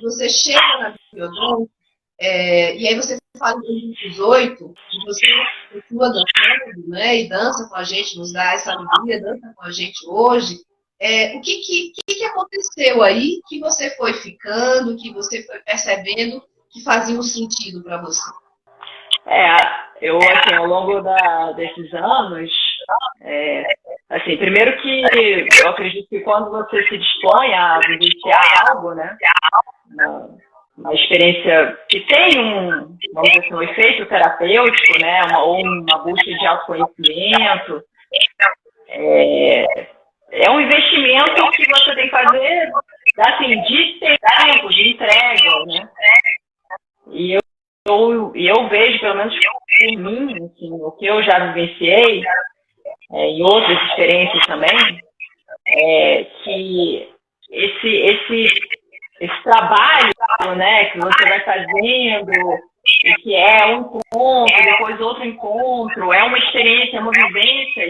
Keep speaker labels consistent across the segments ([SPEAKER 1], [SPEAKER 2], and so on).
[SPEAKER 1] você chega na biodonça, e aí você fala em 2018, que você continua dançando, né, e dança com a gente, nos dá essa alegria, dança com a gente hoje. O que aconteceu aí que você foi ficando, que você foi percebendo que fazia um sentido para você?
[SPEAKER 2] Eu, assim, ao longo desses anos, assim, primeiro que eu acredito que quando você se dispõe a vivenciar algo, né, uma experiência que tem vamos dizer assim, um efeito terapêutico, né, ou uma busca de autoconhecimento, é um investimento que você tem que fazer, assim, de tempo, de entrega, né, e eu vejo, pelo menos por mim, assim, o que eu já vivenciei, em outras experiências também, que esse trabalho, né, que você vai fazendo, e que é um encontro, depois outro encontro, é uma experiência, é uma vivência,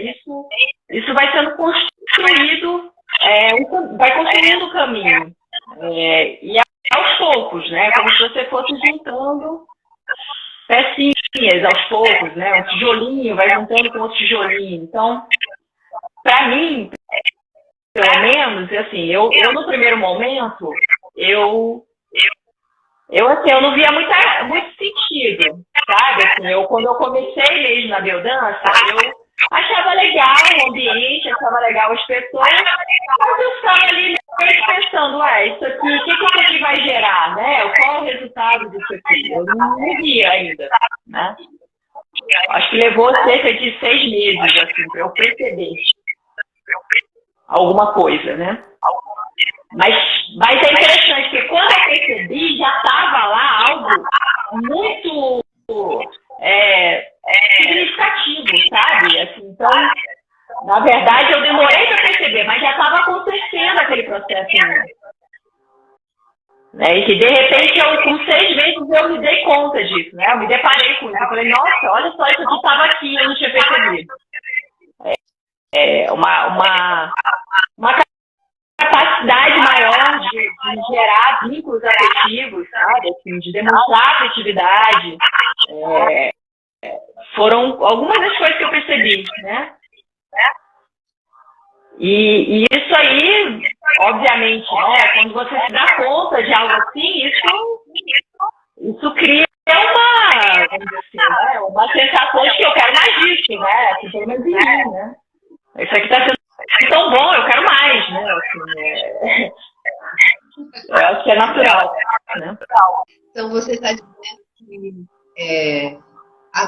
[SPEAKER 2] isso vai sendo construído, vai construindo o caminho. E aos poucos, né, como se você fosse juntando pecinhas aos poucos, né, um tijolinho vai juntando com outro tijolinho. Então, para mim, pelo menos, assim, eu no primeiro momento, eu não via muito sentido, sabe? Assim, quando eu comecei mesmo na biodança, eu achava legal o ambiente, achava legal as pessoas, mas eu ficava ali meio pensando, isso aqui, o que isso aqui vai gerar, né? Qual é o resultado disso aqui? Eu não via ainda, né? Acho que levou cerca de 6 meses, assim, para eu perceber alguma coisa, né? Mas é interessante, porque quando eu percebi, já estava lá algo muito significativo, sabe? Assim, então, na verdade, eu demorei para perceber, mas já estava acontecendo aquele processo em mim. Né? E que, de repente, com 6 meses, eu me dei conta disso, né? Eu me deparei com isso. Eu falei, nossa, olha só, isso aqui estava aqui, eu não tinha percebido. Uma capacidade maior de gerar vínculos afetivos, sabe? Assim, de demonstrar afetividade. Foram algumas das coisas que eu percebi, né? E isso aí, obviamente, né? Quando você se dá conta de algo assim, isso cria vamos dizer assim, né? Uma sensação de que eu quero mais disso, né? Assim, pelo menos em mim, né? Isso aqui está sendo tão bom, eu quero mais, né? Assim, eu acho que é natural, né?
[SPEAKER 1] Então, você está dizendo que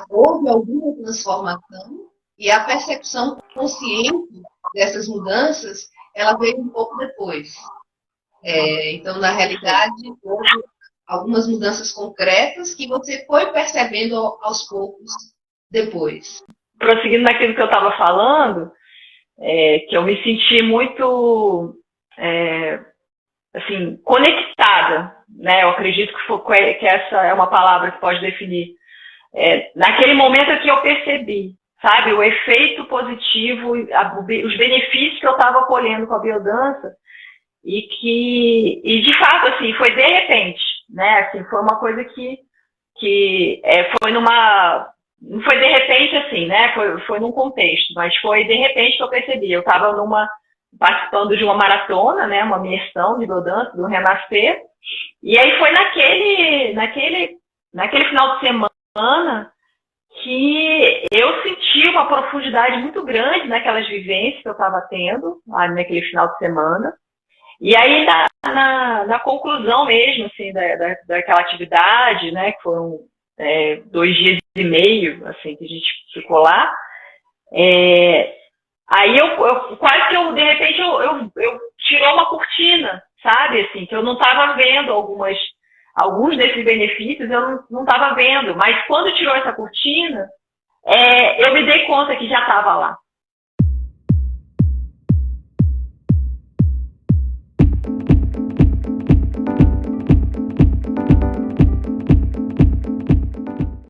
[SPEAKER 1] houve alguma transformação e a percepção consciente dessas mudanças, ela veio um pouco depois. Então, na realidade, houve algumas mudanças concretas que você foi percebendo aos poucos depois.
[SPEAKER 2] Prosseguindo naquilo que eu estava falando, que eu me senti muito assim, conectada, né? Eu acredito que essa é uma palavra que pode definir. Naquele momento que eu percebi, sabe, o efeito positivo, os benefícios que eu estava colhendo com a biodança e de fato, assim, foi de repente, né? Assim, foi uma coisa que foi não foi de repente assim, né? Foi num contexto, mas foi de repente que eu percebi. Eu estava participando de uma maratona, né? Uma imersão de biodança, do Renascer, e aí foi naquele final de semana que eu senti uma profundidade muito grande naquelas vivências que eu estava tendo lá naquele final de semana. E aí, na conclusão mesmo, assim, daquela atividade, né, que foram 2 dias e meio, assim, que a gente ficou lá, aí quase que de repente, eu tirou uma cortina, sabe, assim, que eu não estava vendo alguns desses benefícios, eu não estava vendo, mas quando tirou essa cortina, eu me dei conta que já estava lá,